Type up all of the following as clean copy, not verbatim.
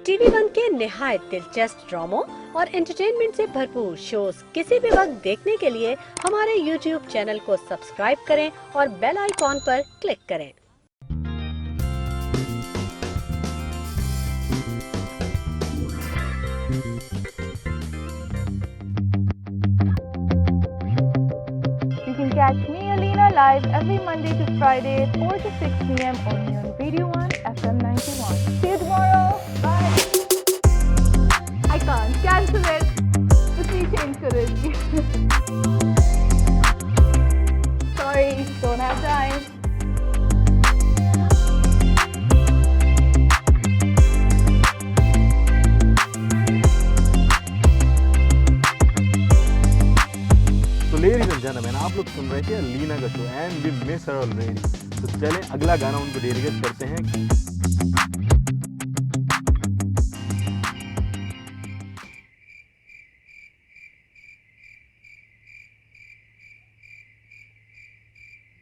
TV one के निहायत दिलचस्प ड्रामों और एंटरटेनमेंट से भरपूर शोज किसी भी वक्त देखने के लिए हमारे YouTube चैनल को सब्सक्राइब करें और बेल आइकॉन पर क्लिक करें। You can catch me, Alina, live every Monday to Friday, 4 to 6 p.m. only on Radio 1 FM 91. See you tomorrow. Bye. I can't cancel it. Just change करेंगे. Sorry, don't have time. Ladies and gentleman, आप लोग सुन रहे थे लीना का show and we miss her already. तो चलें अगला गाना उनको डेडिकेट करते हैं।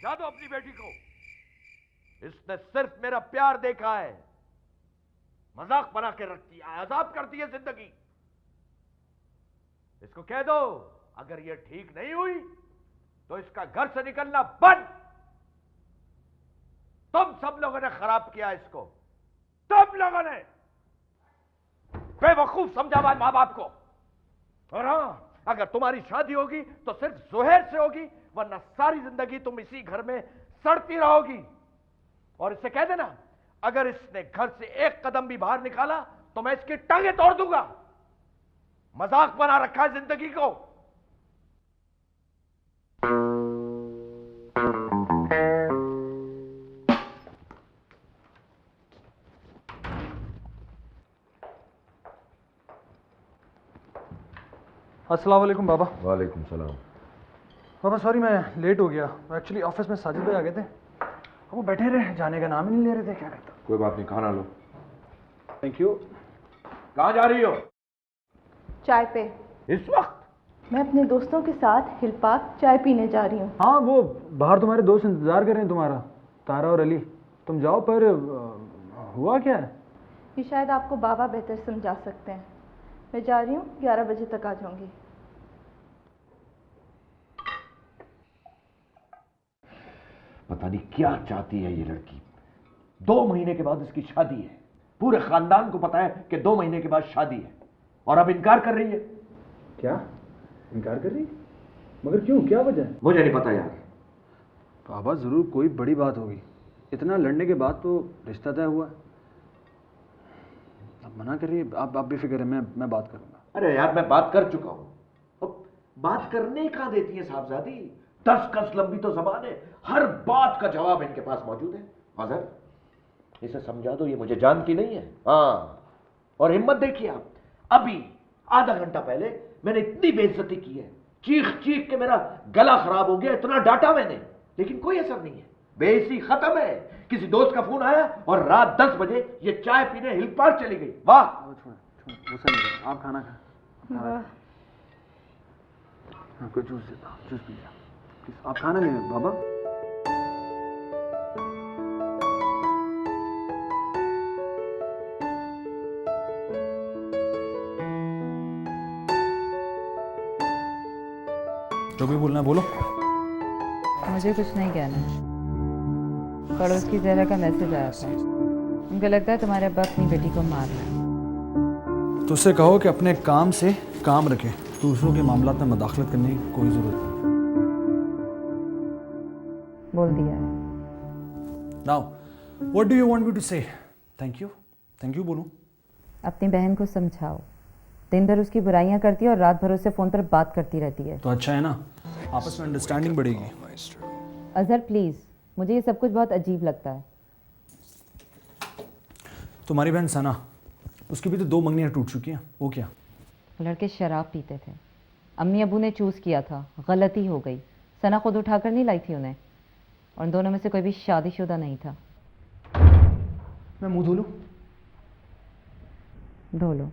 जा दो अपनी बेटी को, इसने सिर्फ मेरा प्यार देखा है, मजाक बना के रखती है, अजाब करती है जिंदगी। इसको कह दो अगर ये ठीक नहीं हुई तो इसका घर से निकलना बंद। तुम सब लोगों ने खराब किया इसको, तुम लोगों ने बेवकूफ समझा हुआ मां बाप को। और हां, अगर तुम्हारी शादी होगी तो सिर्फ जोहर से होगी, वरना सारी जिंदगी तुम इसी घर में सड़ती रहोगी। और इससे कह देना अगर इसने घर से एक कदम भी बाहर निकाला तो मैं इसकी टांगें तोड़ दूंगा। मजाक बना रखा है जिंदगी को। अस्सलाम वालेकुम बाबा। वालेकुम सलाम। बाबा सॉरी मैं लेट हो गया। एक्चुअली ऑफिस में साजिद भाई आ गए थे, वो बैठे रहे, जाने का नाम ही नहीं ले रहे थे। क्या करता। कोई बात नहीं, खाना लो। Thank you. कहां जा रही हो? चाय पे। इस वक्त? मैं अपने दोस्तों के साथ हिल पार्क चाय पीने जा रही हूँ। हाँ, वो बाहर तुम्हारे दोस्त इंतजार कर रहे हैं तुम्हारा, तारा और अली। तुम जाओ, पर हुआ क्या है? ये शायद आपको बाबा बेहतर समझा सकते हैं। मैं जा रही हूँ, 11 बजे तक आ जाऊंगी। पता नहीं क्या चाहती है ये लड़की। 2 महीने के बाद इसकी शादी है, पूरे खानदान को पता है कि 2 महीने के बाद शादी है, और अब इनकार कर रही है। क्या इनकार कर रही? मगर क्यों, क्या वजह है? मुझे नहीं पता यार। बाबा जरूर कोई बड़ी बात होगी, इतना लड़ने के बाद तो रिश्ता तय हुआ है। अब मना करिए, आप बेफिक्र है, मैं बात करूंगा। अरे यार मैं बात कर चुका हूं, अब बात करने कहां देती है साहबजादी। 10 कस लंबी तो जबान है, हर बात का जवाब इनके पास मौजूद है। हाज़र, इसे समझा दो ये मुझे जानती नहीं है। हाँ, और हिम्मत देखिए आप, अभी आधा घंटा पहले मैंने इतनी बेइज्जती की है, चीख चीख के मेरा गला खराब हो गया, इतना डांटा मैंने, लेकिन कोई असर नहीं है। बेइज्जती खत्म है। किसी दोस्त का फोन आया और रात 10 बजे ये चाय पीने हिल पार्क चली गई। वाह। आप खाना खा, कोई जूस देता, जूस पी लिया प्लीज। आप खाना ले बाबा। जो भी बोलना है बोलो। मुझे कुछ नहीं कहना है। पड़ोस की जरा का मैसेज आया था, उनको लगता है तुम्हारे अब्बा अपनी बेटी को मार रहा है। तो उससे कहो कि अपने काम से काम रखे, दूसरों के मामलात में मदाखलत करने की कोई जरूरत नहीं। बोल दिया है। Now what do you want me to say? Thank you बोलूं? अपनी बहन को समझाओ, दिन भर उसकी बुराइयां करती है और रात भर उससे फ़ोन पर बात करती रहती है। तो अच्छा है ना, आपस में अंडरस्टैंडिंग बढ़ेगी। अजहर प्लीज़, मुझे ये सब कुछ बहुत अजीब लगता है। तुम्हारी बहन सना, उसकी भी तो 2 मंगनियां टूट चुकी हैं। वो क्या? लड़के शराब पीते थे, अम्मी अबू ने चूज़ किया था, गलती हो गई। सना खुद उठाकर नहीं लाई थी उन्हें, और उन दोनों में से कोई भी शादीशुदा नहीं था। मैं मुंह धो लूं? धो लो।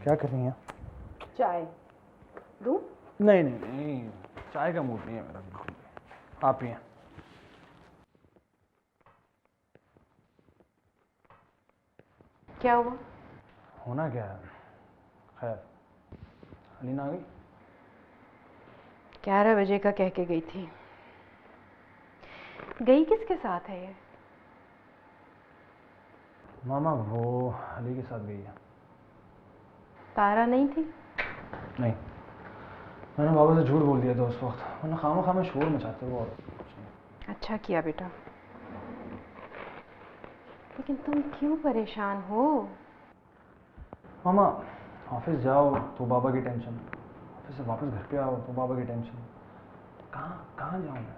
क्या कर रही हैं? चाय दूं? नहीं नहीं नहीं, चाय का मूड नहीं है मेरा बिल्कुल भी। आप पिए। क्या हुआ? होना क्या है? खैर, अलीना आ गई? 11 बजे का कह के गई थी। गई किसके साथ है ये? मामा वो अली के साथ गई है। तारा नहीं थी? नहीं, मैंने बाबा से झूठ बोल दिया था उस वक्त, वरना खामा में शोर मचाते वो और कुछ नहीं। अच्छा किया बेटा। लेकिन तुम क्यों परेशान हो? मामा ऑफिस जाओ तो बाबा की टेंशन, ऑफिस से वापस घर पे आओ तो बाबा की टेंशन। कहाँ कहाँ जाऊँ मैं?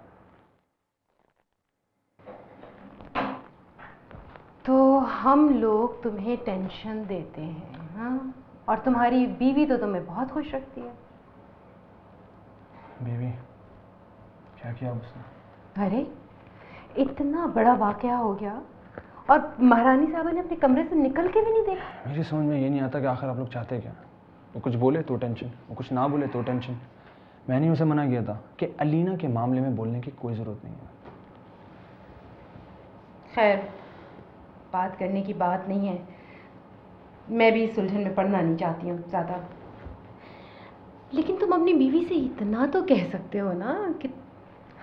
तो हम लोग तुम्हें टेंशन देते हैं, हाँ? और तुम्हारी बीवी तो तुम्हें बहुत खुश रखती है। बीवी? क्या किया उसने? अरे इतना बड़ा वाकया हो गया और महारानी साहबा ने अपने कमरे से निकल के भी नहीं देखा। मेरी समझ में ये नहीं आता कि आखिर आप लोग चाहते क्या? वो कुछ बोले तो टेंशन, वो कुछ ना बोले तो टेंशन। मैंने उसे मना किया था कि अलीना के मामले में बोलने की कोई ज़रूरत नहीं है। खैर, बात करने की बात नहीं है। मैं भी इस उलझन में पड़ना नहीं चाहती हूँ ज़्यादा। लेकिन तुम अपनी बीवी से इतना तो कह सकते हो ना कि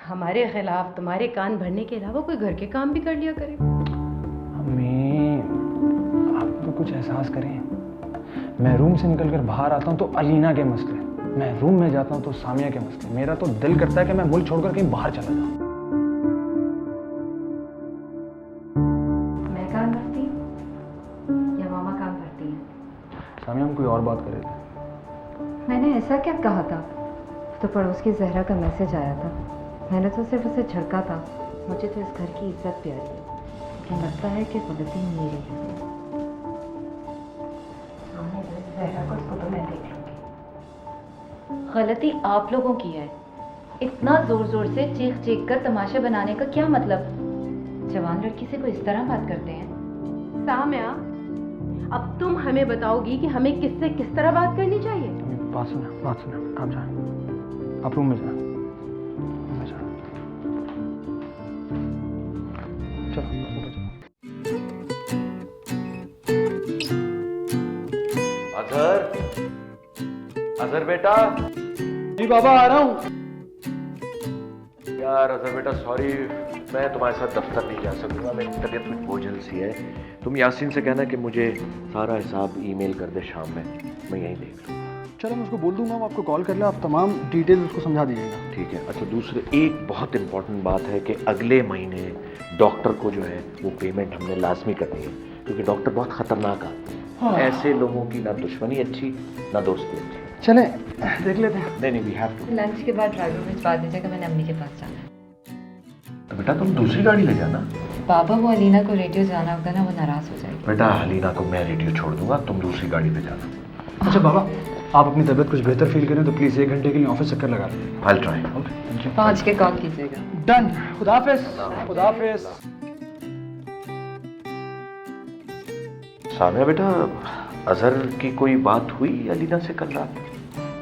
हमारे खिलाफ तुम्हारे कान भरने के अलावा कोई घर के काम भी कर लिया करे। अम्मी, आप तो कुछ एहसास करें। मैं रूम से निकल कर बाहर आता हूँ तो अलीना के मसले, मैं रूम में जाता हूँ तो सामिया के मसले। मेरा तो दिल करता है कि मैं मुल्क छोड़कर कहीं बाहर चला जाऊँ। मैं काम करती हूँ या मामा काम करती हैं? सामिया, हम कोई और बात कर रहे थे। मैंने ऐसा क्या कहा था? तो पड़ोस की जहरा का मैसेज आया था, मैंने तो सिर्फ उसे झड़का था। मुझे तो इस घर की इज्जत प्यारी है, लेकिन लगता है कि गलती मेरी है। जहरा को उसको तो मैं देख लूँगी। गलती आप लोगों की है। इतना जोर जोर से चीख चीख कर तमाशा बनाने का क्या मतलब? जवान लड़की से कोई इस तरह बात करते हैं? साम्या, अब तुम हमें बताओगी कि हमें किससे किस तरह बात करनी चाहिए? बात सुना, आप जाएं, आप रूम में जाएं, रूम में जाएं। चलो ऊपर चलो। अजहर बेटा। जी बाबा, आ रहा हूँ। यार अजहर बेटा, सॉरी, मैं तुम्हारे साथ दफ्तर नहीं जा सकूंगा, मेरी तबीयत कुछ बोझल सी है। तुम यासीन से कहना कि मुझे सारा हिसाब ईमेल कर दे शाम में, मैं यहीं देख लूँ। चलो मैं उसको बोल दूंगा, वो आपको कॉल कर ले, आप तमाम डिटेल उसको समझा दीजिएगा। ठीक है। अच्छा, दूसरे एक बहुत इंपॉर्टेंट बात है कि अगले महीने डॉक्टर को जो है वो पेमेंट हमने लाजमी करनी है, क्योंकि डॉक्टर बहुत खतरनाक आते हैं। हाँ। ऐसे लोगों की ना दुश्मनी अच्छी ना दोस्ती अच्छी। चले देख लेते हैं। नहीं, वी हैव टू। लंच के बाद ड्राइवर भिजवा दीजिएगा, मैंने अम्मी के पास जाना है। तो बेटा तुम दूसरी गाड़ी ले जाना। बाबा, वो अलीना को रेडियो जाना होगा ना, वो नाराज हो जाएगी। बेटा अलीना को मैं रेडियो छोड़ दूंगा, तुम दूसरी गाड़ी पे जाना। अच्छा बाबा, आप अपनी तबीयत कुछ बेहतर फील करें तो प्लीज़ 1 घंटे के लिए ऑफिस चक्कर लगा लीजिएगा। I'll try. Okay, thank you. पहुँच के कॉल कीजिएगा। डन। खुदाफिज। खुदाफिज। सामिया बेटा, अजहर की कोई बात हुई अलीना से कल रात?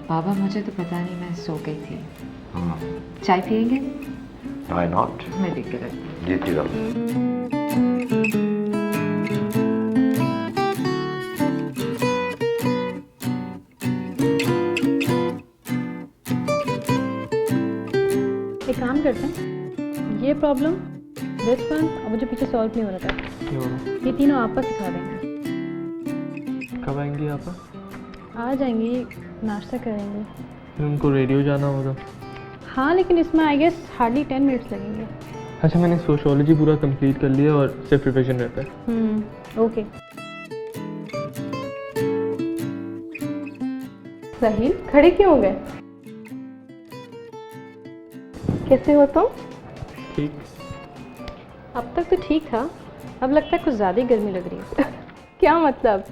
बाबा, मुझे तो पता नहीं, मैं सो गई थी। चाय पिएंगे? Why not? मैं देख कर रखती हूँ। जीती रहो। एक काम करते हैं, ये प्रॉब्लम दिस वन और मुझे पीछे सॉल्व नहीं हो रहा था, ये तीनों आपा सिखा देंगे। कब आएंगी आप? आ जाएंगी, नाश्ता करेंगे। फिर उनको रेडियो जाना होगा। हाँ, लेकिन इसमें आई गेस हार्डली 10 मिनट्स लगेंगे। अच्छा, मैंने सोशियोलॉजी पूरा कंप्लीट कर लिया और सिर्फ रिविजन रहता है। ओके। साहिल, खड़े क्यों हो गए? कैसे हो तुम? ठीक। अब तक तो ठीक था, अब लगता है कुछ ज़्यादा ही गर्मी लग रही है। क्या मतलब?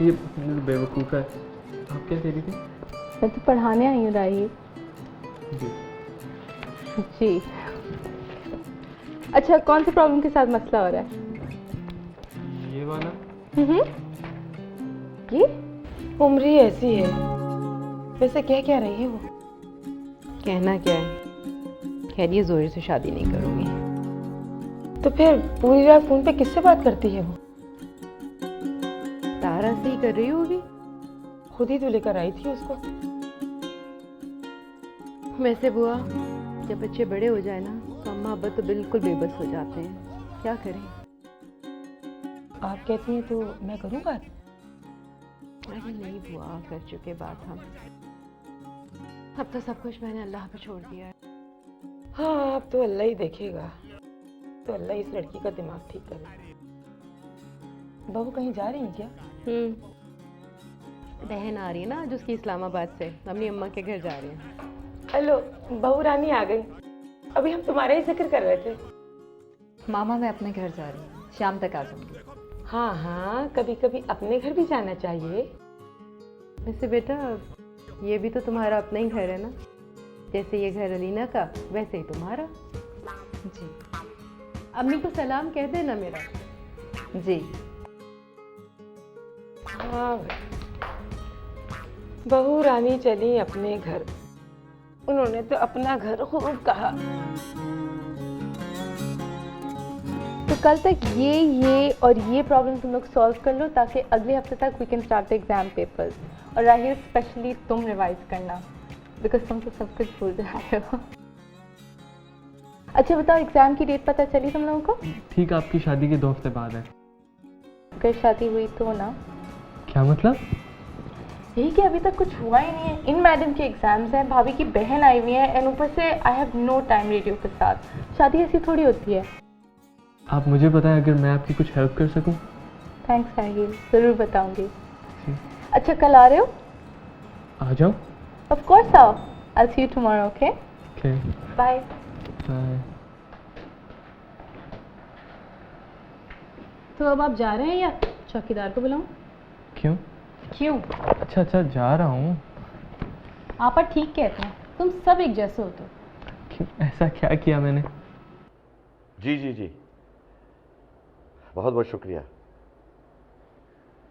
ये बेवकूफ़ है। आप क्या कह रही थी? मैं तो पढ़ाने आई हूँ राही। जी। जी। अच्छा, कौन सी प्रॉब्लम के साथ मसला हो रहा है? ये वाला? ये? उम्र ही ऐसी है। वैसे कह क्या रही है वो? कहना क्या है, कह रही है जोहर से शादी नहीं करूँगी। तो फिर पूरी रात फोन पे किससे बात करती है वो? तारा से ही कर रही होगी। खुद ही तो लेकर आई थी उसको। वैसे बुआ, जब बच्चे बड़े हो जाए ना तो अम्मा अब्बा तो बिल्कुल बेबस हो जाते हैं, क्या करें। आप कहती हैं तो मैं करूँ बात? अरे नहीं बुआ, कर चुके बात हम। अब तो सब कुछ मैंने अल्लाह पे छोड़ दिया है। हाँ, अब तो अल्लाह ही देखेगा। तो अल्लाह इस लड़की का दिमाग ठीक करे। बहू कहीं जा रही है क्या? बहन आ रही है ना आज उसकी इस्लामाबाद से, अपनी अम्मा के घर जा रही है। हेलो, बहू रानी आ गई। अभी हम तुम्हारा ही जिक्र कर रहे थे। मामा मैं अपने घर जा रही हूँ, शाम तक आ जाऊंगी। हाँ हाँ, कभी कभी अपने घर भी जाना चाहिए। वैसे बेटा, ये भी तो तुम्हारा अपना ही घर है ना, जैसे ये घर अलीना का वैसे ही तुम्हारा। जी। अम्मी को सलाम कह देना मेरा। जी। हाँ, बहू रानी चली अपने घर। उन्होंने तो अपना घर खूब कहा। तो कल तक ये और ये प्रॉब्लम तुम लोग सॉल्व कर लो, ताकि अगले हफ्ते तक we can start the exam papers. और राहिल, स्पेशली तुम रिवाइज करना, बिकॉज तुम तो सब कुछ भूल रहे हो। अच्छा बताओ, एग्जाम की डेट पता चली तुम लोगों को? ठीक आपकी शादी के 2 हफ्ते बाद है। अगर शादी हुई तो ना? क्या मतलब? यही कि अभी तक कुछ हुआ ही नहीं है। इन मैडम के एग्जाम्स हैं, भाभी की बहन आई हुई है, एंड ऊपर से I have no time radio के साथ। शादी ऐसी थोड़ी होती है। आप मुझे बताएं अगर मैं आपकी कुछ हेल्प कर सकूं। थैंक्स राहिल, ज़रूर बताऊंगी। अच्छा, कल आ रहे हो? आ जाओ। ऑफ कोर्स आओ। I will see you tomorrow, okay? Okay, bye. Bye. तो अब आप जा रहे हैं या चौकीदार को बुलाऊं? क्यों? अच्छा जा रहा हूँ। आपा ठीक कहते हैं, तुम सब एक जैसे होते हो। क्यों, ऐसा क्या किया मैंने? जी जी जी, बहुत बहुत शुक्रिया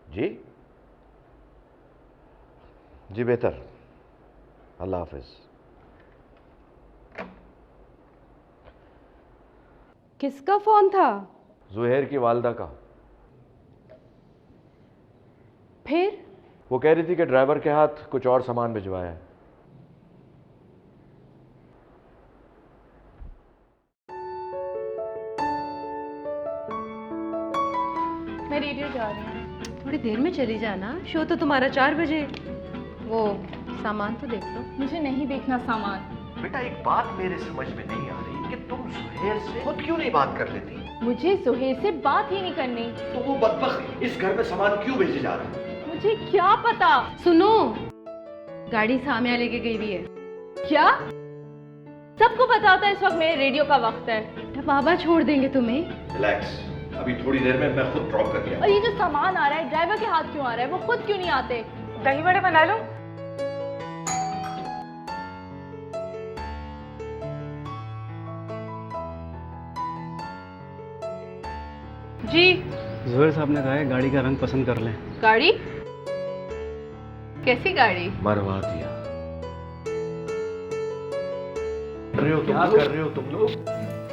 जी। जी बेहतर, अल्लाह हाफिज। किसका फोन था? जुहैर की वालदा का। फिर? वो कह रही थी कि ड्राइवर के हाथ कुछ और सामान भिजवाया है। मैं रेडियो जा रही हूँ। थोड़ी देर में चली जाना, शो तो तुम्हारा 4 बजे। वो सामान तो देख लो। मुझे नहीं देखना सामान। बेटा, एक बात मेरे समझ में नहीं आ रही कि तुम जुहैर से खुद क्यों नहीं बात कर लेती? मुझे जोहेर से बात ही नहीं करनी। तो वो बदबख्त इस घर में सामान क्यों भेजे जा रहा है? मुझे क्या पता? सुनो, गाड़ी सामिया लेके गई हुई है। क्या? सबको पता होता है इस वक्त मेरे रेडियो का वक्त है। बाबा छोड़ देंगे तुम्हें। रिलैक्स, अभी थोड़ी देर में मैं खुद ड्रॉप करके और ये जो सामान आ रहा है, ड्राइवर के हाथ क्यों आ रहा है? वो खुद क्यों नहीं आते? दही बड़े बना लो। जी। जोहर साहब ने कहा है गाड़ी का रंग पसंद कर लें। गाड़ी? कैसी गाड़ी? मरवा दिया। क्या कर रहे हो तुम लोग?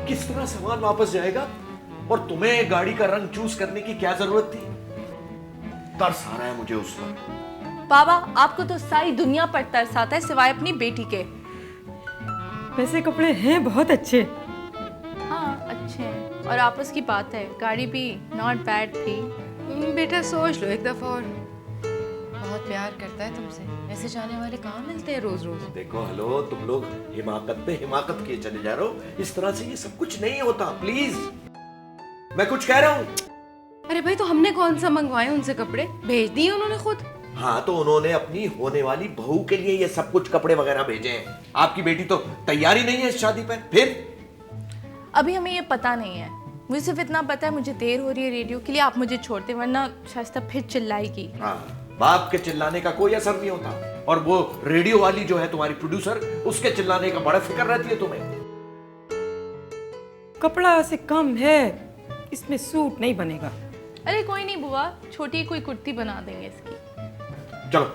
किस तरह सामान वापस जाएगा? और तुम्हें गाड़ी का रंग चूज करने की क्या जरूरत थी? तरस आ रहा है मुझे उस पर। बाबा, आपको तो सारी दुनिया पर तरस आता है सिवाय अपनी बेटी के। वैसे कपड़े हैं बहुत अच्छे। हाँ, अच्छे हैं। और आपस की बात है, गाड़ी भी नॉट बैड थी। बेटा सोच लो एक दफा और। बहुत प्यार करता है तुमसे, ऐसे जाने वाले कहाँ मिलते हैं रोज रोज। देखो, हेलो, तुम लोग हिमाकत पे हिमाकत किए चले जा रहे हो। इस तरह से ये सब कुछ नहीं होता। प्लीज, मैं कुछ कह रहा हूँ। अरे भाई, तो हमने कौन सा मंगवाए उनसे कपड़े? भेज दिए उन्होंने खुद। हाँ, तो उन्होंने अपनी होने वाली बहू के लिए ये सब कुछ कपड़े वगैरह भेजे हैं। आपकी बेटी तो तैयारी नहीं है इस शादी पर। फिर अभी हमें ये पता नहीं है। मुझे सिर्फ इतना पता है मुझे देर हो रही है रेडियो के लिए, आप मुझे छोड़ते, वरना शायस्ता फिर चिल्लाएगी। हाँ, बाप के चिल्लाने का कोई असर नहीं होता। और वो रेडियो वाली जो है तुम्हारी प्रोड्यूसर, उसके चिल्लाने का बड़ा फिक्र रहती है तुम्हें। कपड़ा से कम है, इसमें सूट नहीं बनेगा। अरे कोई नहीं बुआ, छोटी कोई कुर्ती बना देंगे इसकी। चलो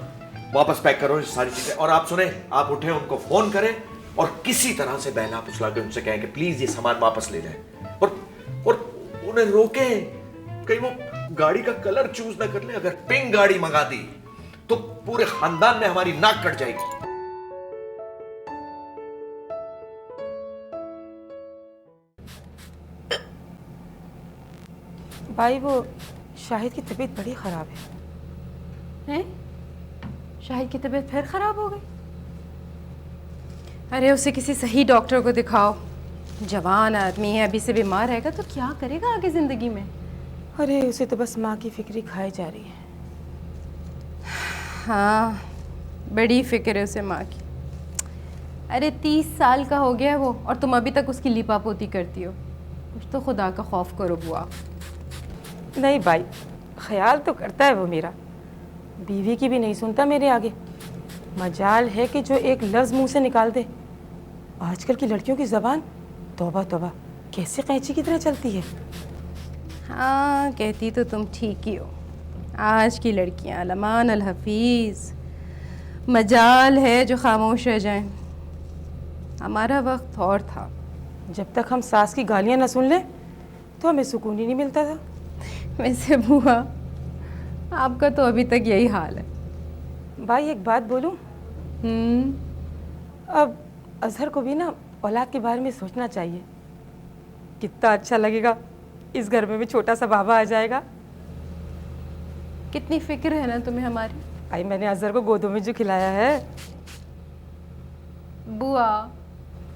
वापस पैक करो ये सारी चीजें, और आप सुने, आप उठे, उनको फोन करें और किसी तरह से बहला फुसला के उनसे कहें कि प्लीज ये सामान वापस ले जाए, और उन्हें रोकें, कहीं वो गाड़ी का कलर चूज ना कर ले। अगर पिंक गाड़ी मंगा दी तो पूरे खानदान में हमारी नाक कट जाएगी। भाई वो शाहिद की तबीयत बड़ी खराब है। शाहिद की तबीयत फिर खराब हो गई? अरे उसे किसी सही डॉक्टर को दिखाओ। जवान आदमी है, अभी से बीमार रहेगा तो क्या करेगा आगे जिंदगी में। अरे उसे तो बस माँ की फिक्री खाई जा रही है। हाँ, बड़ी फिक्र है उसे माँ की। अरे 30 साल का हो गया है वो, और तुम अभी तक उसकी लिपापोती करती हो। कुछ तो खुदा का खौफ करो बुआ। नहीं भाई, ख्याल तो करता है वो मेरा, बीवी की भी नहीं सुनता मेरे आगे। मजाल है कि जो एक लफ्ज़ मुंह से निकाल दे। आजकल की लड़कियों की ज़बान तौबा तौबा कैसे कैंची की तरह चलती है। हाँ, कहती तो तुम ठीक ही हो। आज की लड़कियां लमान अल हफीज़, मजाल है जो खामोश रह जाएं। हमारा वक्त और था। जब तक हम सास की गालियाँ न सुन लें तो हमें सुकून ही नहीं मिलता था। वैसे बुआ, आपका तो अभी तक यही हाल है। भाई एक बात बोलूं? अब अजहर को भी ना औलाद के बारे में सोचना चाहिए। कितना अच्छा लगेगा, इस घर में भी छोटा सा बाबा आ जाएगा। कितनी फिक्र है ना तुम्हें हमारी। भाई मैंने अजहर को गोदों में जो खिलाया है। बुआ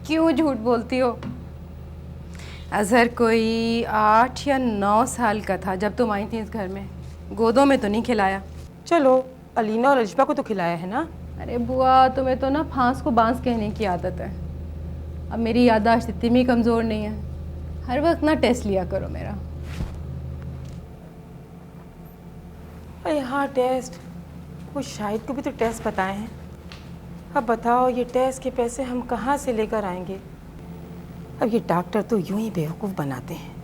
क्यों झूठ बोलती हो? अजहर कोई 8 या 9 साल का था जब तुम आई थी इस घर में। गोदों में तो नहीं खिलाया। चलो अलीना और अजबा को तो खिलाया है ना। अरे बुआ, तुम्हें तो ना फांस को बांस कहने की आदत है। अब मेरी याददाश्त इतनी भी कमज़ोर नहीं है। हर वक्त ना टेस्ट लिया करो मेरा। अरे हाँ टेस्ट, वो शाहिद को भी तो टेस्ट बताए हैं। अब बताओ ये टेस्ट के पैसे हम कहाँ से लेकर आएंगे। अब ये डॉक्टर तो यूं ही बेवकूफ़ बनाते हैं।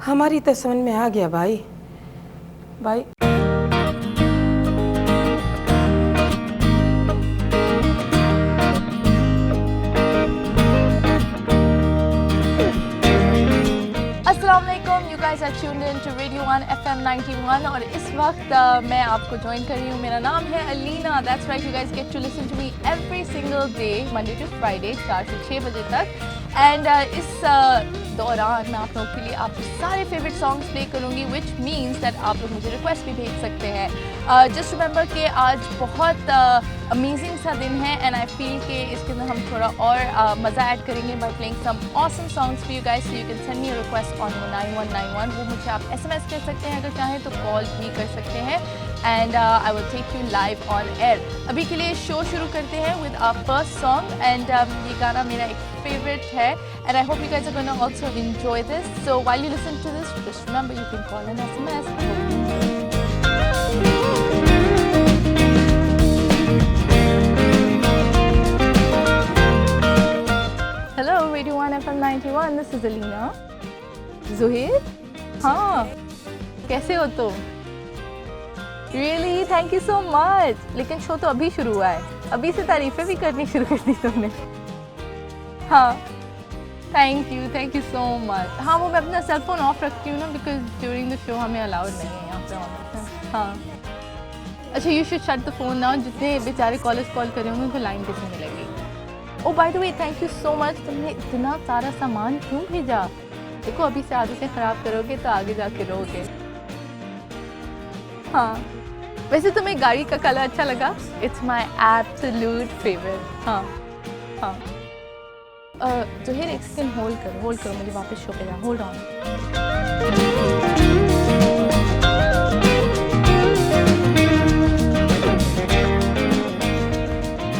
हमारी तो समझ में आ गया भाई। अस्सलामुअलैकुम, you guys are tuned in to radio 1 FM 91 और इस वक्त मैं आपको ज्वाइन कर रही हूँ। मेरा नाम है Alina. That's right, you guys get to listen to me every single day, Monday to Friday 4 से 6 बजे तक। एंड इस दौरान मैं आप लोगों के लिए आपके सारे फेवरेट सॉन्ग्स प्ले करूँगी, विच मीन्स दैट आप लोग मुझे रिक्वेस्ट भी भेज सकते हैं। जस्ट रिमेंबर कि आज बहुत अमेजिंग सा दिन है एंड आई फील कि इसके अंदर हम थोड़ा और मज़ा ऐड करेंगे by playing some awesome songs for you guys. So you can send me a request on 9191। वो मुझे आप SMS कर सकते हैं, अगर चाहें तो कॉल भी कर सकते हैं and I will take you live on air. अभी के लिए शो शुरू करते हैं with our first song and ये गाना मेरा एक फेवरेट है and I hope you guys are going to also enjoy this. So while you listen to this, just remember you can call and SMS. Hello, Radio 1 FM 91. This is Alina. Zuhair? हाँ, कैसे हो तुम? Really? Thank you so much. लेकिन show तो अभी शुरू हुआ है, अभी से तारीफें भी करनी शुरू कर दी तुमने। हाँ, थैंक यू सो मच। हाँ, वो मैं अपना सेल फोन ऑफ रखती हूँ ना, बिकॉज ड्यूरिंग द शो हमें अलाउड नहीं है यहाँ पे ऑन। हाँ, अच्छा, you should shut the phone now. जितने बेचारे कॉलेज कॉल करे होंगे उनको लाइन कितनी मिलेगी। Oh by the way, thank you so much. तुमने इतना सारा सामान क्यों भेजा? देखो, अभी से आदतें ख़राब करोगे तो आगे जाके रहोगे। हाँ, वैसे तुम्हें गाड़ी का कलर अच्छा लगा? It's my absolute favourite. हाँ हाँ, ज़ुहैर एक सेकंड होल्ड करो, मुझे वापस शो पे जाओ। Hold on.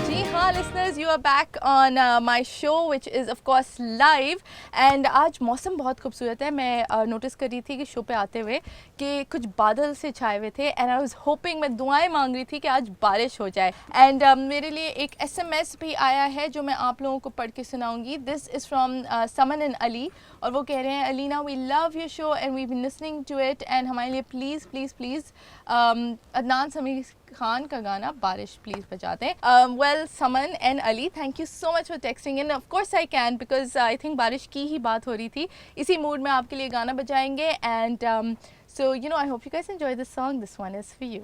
जी हाँ listeners, you are back on my show which is of course live and आज मौसम बहुत खूबसूरत है। मैं नोटिस कर रही थी कि शो पे आते हुए कि कुछ बादल से छाए हुए थे एंड आई वाज होपिंग, मैं दुआएं मांग रही थी कि आज बारिश हो जाए। एंड मेरे लिए एक SMS भी आया है जो मैं आप लोगों को पढ़ के सुनाऊंगी। This is from Saman and Ali और वो कह रहे हैं, Alina we love your show and we been listening to it and हमारे लिए please please please Adnan Sameer Khan का गाना बारिश प्लीज बजा दें. Well Saman and Ali, thank you so much for texting in. Of course I can, because I think बारिश की ही बात हो रही थी. इसी मूड में आपके लिए गाना बजाएंगे. And so you know, I hope you guys enjoy this song. This one is for you.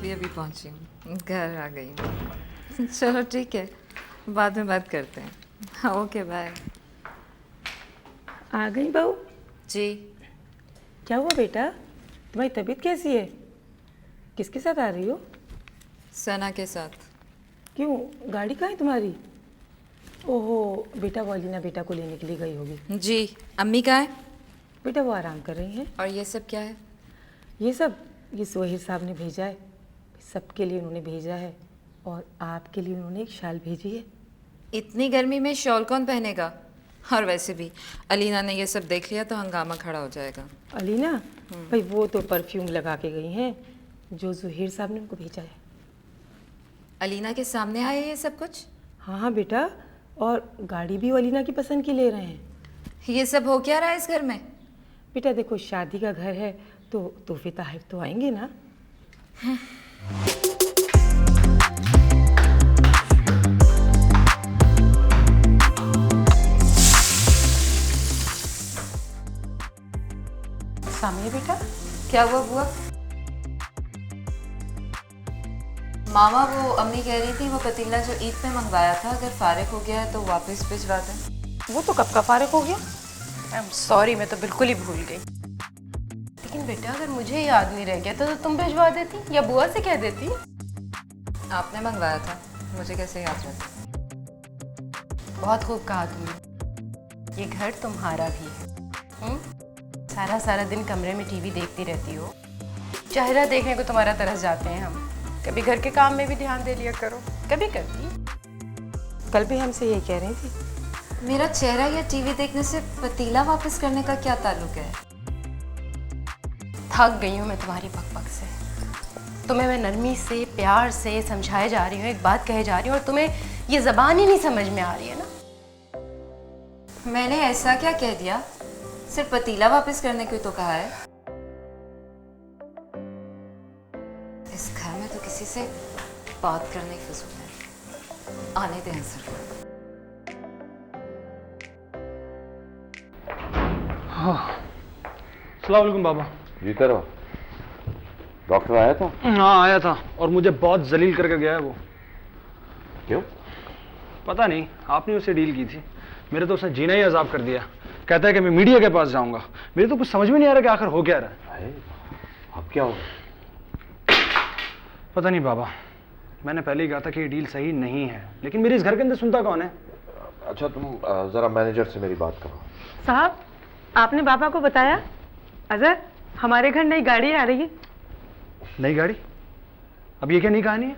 अभी पहुंची हूँ, घर आ गई हूँ. चलो ठीक है, बाद में बात करते हैं. Okay bye. आ गई बहू? जी. क्या हुआ बेटा, तुम्हारी तबीयत कैसी है? किसके साथ आ रही हो? सना के साथ. क्यों, गाड़ी कहाँ है तुम्हारी? ओहो बेटा, वो अलीना बेटा को लेने के लिए गई होगी. जी. अम्मी कहाँ है? बेटा वो आराम कर रही हैं. और ये सब क्या है? ये सोहेल साहब ने भेजा है. सबके लिए उन्होंने भेजा है, और आपके लिए उन्होंने एक शाल भेजी है. इतनी गर्मी में शॉल कौन पहनेगा? और वैसे भी अलीना ने ये सब देख लिया तो हंगामा खड़ा हो जाएगा. अलीना भाई वो तो परफ्यूम लगा के गई हैं जो ज़ुहैर साहब ने उनको भेजा है. अलीना के सामने आए ये सब कुछ? हाँ बेटा, और गाड़ी भी वो अलीना की पसंद की ले रहे हैं. ये सब हो क्या रहा है इस घर में? बेटा देखो, शादी का घर है तो तोहफे तोहफे तो आएंगे ना. सामने बेटा. क्या हुआ बुआ? मामा वो अम्मी कह रही थी वो पतीला जो ईद पे मंगवाया था अगर फारिग हो गया है तो वापस भिजवा दें. वो तो कब का फारिग हो गया. आई एम सॉरी, मैं तो बिल्कुल ही भूल गई. लेकिन बेटा अगर मुझे याद नहीं रह गया तो तुम भिजवा देती या बुआ से कह देती. आपने मंगवाया था, मुझे कैसे याद रहता. बहुत खूब कहा तुमने. ये घर तुम्हारा भी है. सारा सारा दिन कमरे में टीवी देखती रहती हो. चेहरा देखने को तुम्हारा तरस जाते हैं हम. कभी घर के काम में भी ध्यान दे लिया करो. कभी कभी. कल भी हमसे यही कह रही थी. मेरा चेहरा या टीवी देखने से पतीला वापस करने का क्या ताल्लुक है? थक गई हूँ मैं तुम्हारी बकबक से. तुम्हें मैं नरमी से प्यार से समझाए जा रही हूँ, एक बात कहे जा रही हूँ, और तुम्हें ये ज़बान ही नहीं समझ में आ रही है ना. मैंने ऐसा क्या कह दिया? सिर्फ पतीला वापस करने को तो कहा है. इस घर में तो किसी से बात करने की फजूल है. आने दें आंसर को. अस्सलाम वालेकुम बाबा. जी करो. डॉक्टर आया था? हाँ आया था, और मुझे बहुत जलील करके गया है वो. क्यों? पता नहीं, आपने उससे डील की थी. मेरे तो उसने जीना ही अजाब कर दिया. कहता है कि मैं मीडिया के पास जाऊंगा. मेरे तो कुछ समझ में नहीं आ रहा कि आखिर हो क्या रहा है. अब क्या हो? पता नहीं बाबा, मैंने पहले ही कहा था कि ये डील सही नहीं है, लेकिन मेरे इस घर के अंदर सुनता कौन है. अच्छा तुम जरा मैनेजर से मेरी बात करो. साहब, आपने पापा को बताया? अजहर, हमारे घर नई गाड़ी आ रही है. नई गाड़ी? अब ये क्या नई कहानी है?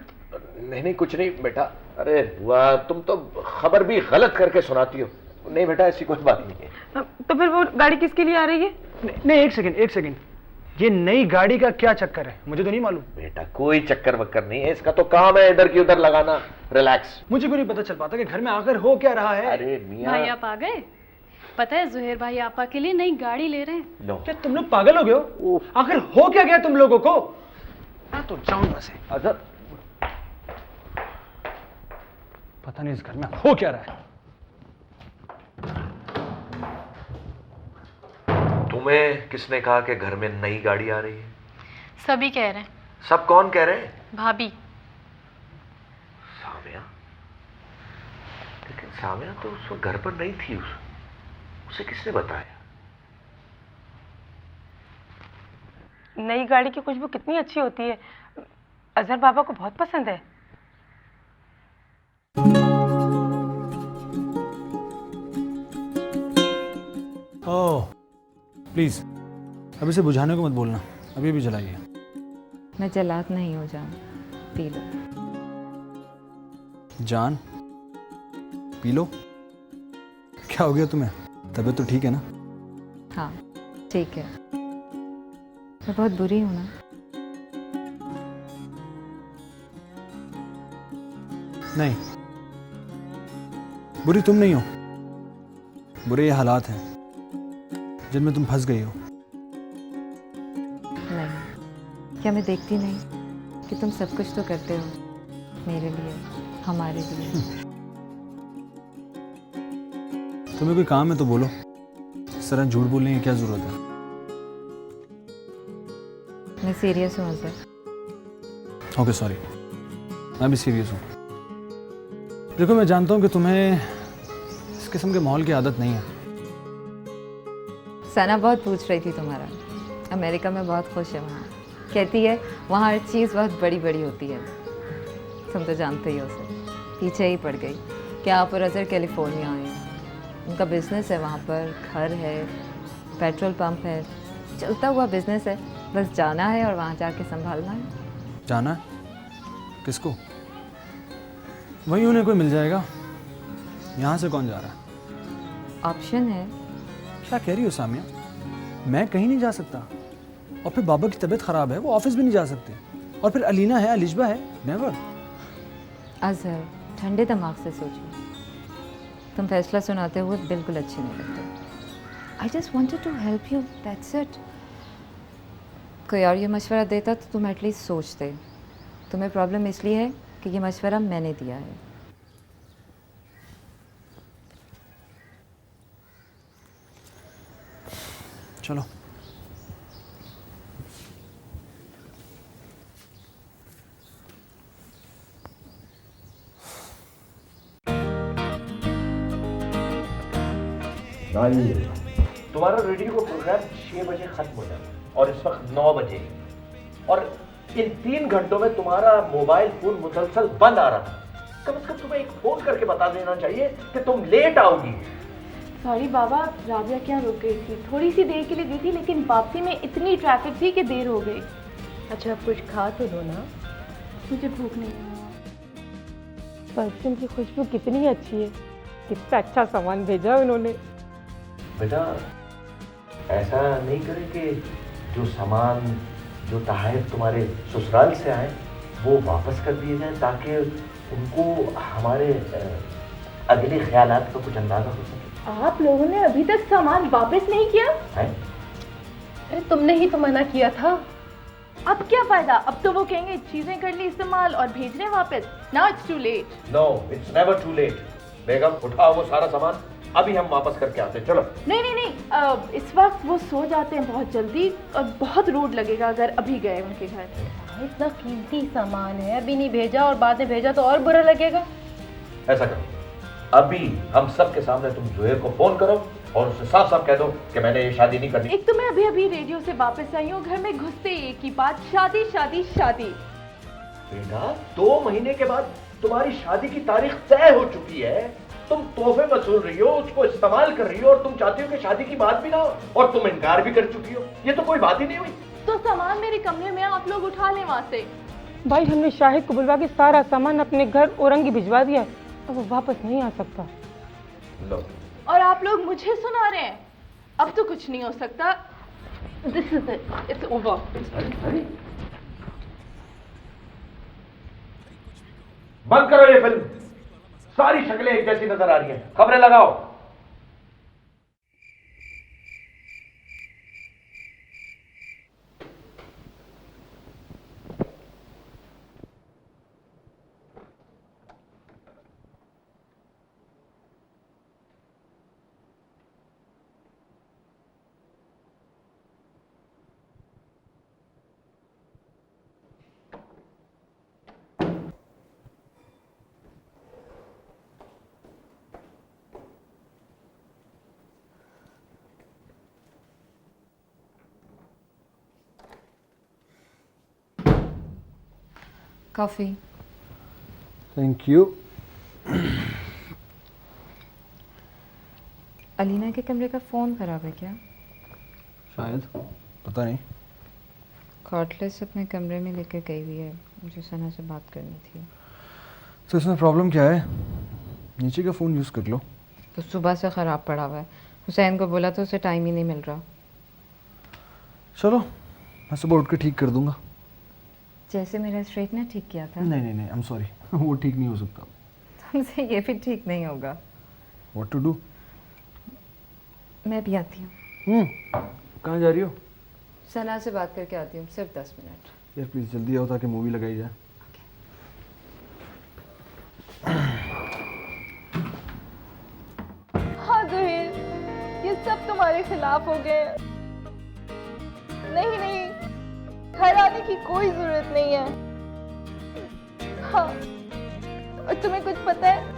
नहीं कुछ नहीं बेटा. अरे वाह, तुम तो खबर भी गलत करके सुनाती हो. नहीं बेटा, ऐसी कोई बात नहीं है. तो फिर वो गाड़ी किसके लिए आ रही है? नहीं एक सेकंड. ये नई गाड़ी का क्या चक्कर है? मुझे तो नहीं मालूम. बेटा कोई चक्कर वक्कर नहीं है. इसका तो काम है इधर की उधर लगाना. रिलैक्स. मुझे क्यों नहीं पता चल पाता कि घर में आखिर हो क्या रहा है. अरे मियां, भाई आप आ गए. पता है ज़ुहैर भाई आपा के लिए नई गाड़ी ले रहे हैं. क्या तुम लोग पागल हो गए हो? आखिर हो क्या गया तुम लोगों को? मैं तो जाऊंगा से. अजहर, पता नहीं इस घर में हो क्या रहा है. तुम्हें किसने कहा कि घर में नई गाड़ी आ रही है? सभी कह रहे हैं. सब कौन कह रहे हैं? भाभी. सामिया? लेकिन सामिया तो उस वक्त घर पर नहीं थी. उसे किसने बताया? नई गाड़ी की खुशबू कितनी अच्छी होती है. अजहर बाबा को बहुत पसंद है. ओह प्लीज, अब इसे बुझाने को मत बोलना. अभी भी जलाइए. मैं जलात नहीं हो जाऊं. P low. जान पी लो. क्या हो गया तुम्हें? तबीयत तो ठीक है ना? हाँ ठीक है. मैं बहुत बुरी हूं ना? नहीं, बुरी तुम नहीं हो. बुरे ये हालात हैं जिनमें तुम फंस गई हो। नहीं, क्या मैं देखती नहीं कि तुम सब कुछ तो करते हो मेरे लिए, हमारे लिए। तुम्हें कोई काम है तो बोलो, इस तरह झूठ बोलने की क्या जरूरत है? मैं सीरियस हूँ सर। ओके सॉरी, मैं भी सीरियस हूँ। देखो मैं जानता हूँ कि तुम्हें इस किस्म के माहौल की आदत नहीं है। सना बहुत पूछ रही थी तुम्हारा, अमेरिका में बहुत खुश है वहाँ, कहती है वहाँ हर चीज़ बहुत बड़ी बड़ी होती है। तुम तो जानते ही हो उसे, पीछे ही पड़ गई कि आप और अजहर कैलिफोर्निया आए। उनका बिजनेस है वहाँ पर, घर है, पेट्रोल पंप है, चलता हुआ बिजनेस है। बस जाना है और वहाँ जाके संभालना है। जाना है? किसको? वहीं उन्हें कोई मिल जाएगा। यहाँ से कौन जा रहा है? ऑप्शन है। क्या कह रही हो सामिया? मैं कहीं नहीं जा सकता, और फिर बाबा की तबीयत ख़राब है, वो ऑफिस भी नहीं जा सकते, और फिर अलीना है, अलिशबा है। नेवर। अजहर, ठंडे दिमाग से सोचो, तुम फैसला सुनाते हुए बिल्कुल अच्छे नहीं लगते। I just wanted to help you, that's it. कोई और ये मशवरा देता तो तुम एटलीस्ट सोचते। तुम्हें प्रॉब्लम इसलिए है कि ये मशवरा मैंने दिया है। चलो। तुम्हारा रेडियो का प्रोग्राम 6 बजे खत्म हो जाता है और इस वक्त 9 बजे, और इन 3 घंटों में तुम्हारा मोबाइल फोन मुसलसल बंद आ रहा था। कम से कम तुम्हें एक फोन करके बता देना चाहिए कि तुम लेट आओगी। सॉरी बाबा, राबिया क्या रुक गई थी, थोड़ी सी देर के लिए दी थी, लेकिन वापसी में इतनी ट्रैफिक थी कि देर हो गई। अच्छा अब कुछ खा तो दो ना। मुझे भूख नहीं है। परफ्यूम की खुशबू कितनी अच्छी है, कितना अच्छा सामान भेजा उन्होंने। बेटा ऐसा नहीं करें कि जो सामान, जो तोहफे तुम्हारे ससुराल से आए वो वापस कर दिए जाएं, ताकि उनको हमारे अगले ख्यालात का कुछ अंदाजा हो सके। आप लोगों ने अभी तक सामान वापस नहीं किया? अरे तुमने ही तो मना किया था। अब क्या फायदा, अब तो वो कहेंगे चीजें कर ली इस्तेमाल और भेज रहे वापस। Now it's too late. No, it's never too late. बेगम उठाओ वो सारा सामान, अभी हम वापस करके आते हैं। चलो। नहीं नहीं नहीं, इस वक्त वो सो जाते हैं बहुत जल्दी, और बहुत रूड लगेगा अगर अभी गए उनके घर। इतना कीमती सामान है, अभी नहीं भेजा और बाद में भेजा तो और बुरा लगेगा। ऐसा करो, अभी हम सब के सामने तुम जोहेर को फोन करो और उससे साफ साफ कह दो कि मैंने ये शादी नहीं करनी। एक तो मैं अभी अभी रेडियो से वापस आई हूँ, घर में घुसते ही एक ही बात, शादी शादी शादी। बेटा 2 महीने के बाद तुम्हारी शादी की तारीख तय हो चुकी है। तुम तोहफे वसूल रही हो, उसको इस्तेमाल कर रही हो, और तुम चाहती हो कि शादी की बात भी ना हो, और तुम इनकार भी कर चुकी हो। ये तो कोई बात ही नहीं हुई। तो सामान मेरे कमरे में, आप लोग उठा लें वहाँ से। भाई हमने शाहिद को बुलवा के सारा सामान अपने घर औरंगी भिजवा दिया है, अब वो वापस नहीं आ सकता। लो। और आप लोग मुझे सुना रहे हैं, अब तो कुछ नहीं हो सकता। This is it, it's over. बंद करो ये फिल्म, सारी शक्लें एक जैसी नजर आ रही हैं। खबरें लगाओ। कॉफ़ी। Thank you. अलीना के कमरे का फ़ोन खराब है क्या? शायद, पता नहीं। कॉर्डलेस अपने कमरे में लेकर गई हुई है, मुझे सना से बात करनी थी। तो इसमें प्रॉब्लम क्या है? नीचे का फ़ोन यूज़ कर लो। तो सुबह से ख़राब पड़ा हुआ है, हुसैन को बोला तो उसे टाइम ही नहीं मिल रहा। चलो मैं सुबह उठ के ठीक कर दूंगा। जैसे मेरा स्ट्रेटनर ठीक किया था। नहीं नहीं नहीं, आई एम सॉरी, वो ठीक नहीं हो सकता। तुमसे ये भी ठीक नहीं होगा। What to do? मैं भी आती हूँ। कहाँ जा रही हो? सना से बात करके आती हूँ, सिर्फ 10 मिनट। यार प्लीज़ जल्दी आओ ताकि मूवी लगाई जाए। हाँ जोहेल, ये सब तुम्हारे खिलाफ हो गए। नहीं नहीं, घर आने की कोई जरूरत नहीं है। हाँ, और तुम्हें कुछ पता है,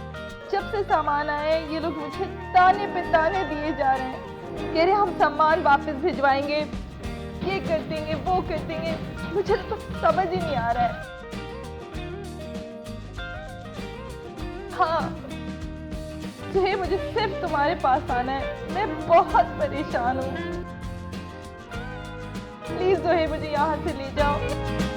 जब से सामान आया है ये लोग मुझे ताने पे ताने दिए जा रहे हैं। कह रहे हम सामान वापस भिजवाएंगे, ये कर देंगे, वो कर देंगे। मुझे तो समझ ही नहीं आ रहा है। हाँ जोहे, मुझे सिर्फ तुम्हारे पास आना है, मैं बहुत परेशान हूँ। प्लीज जोहे, मुझे यहाँ से ले जाओ।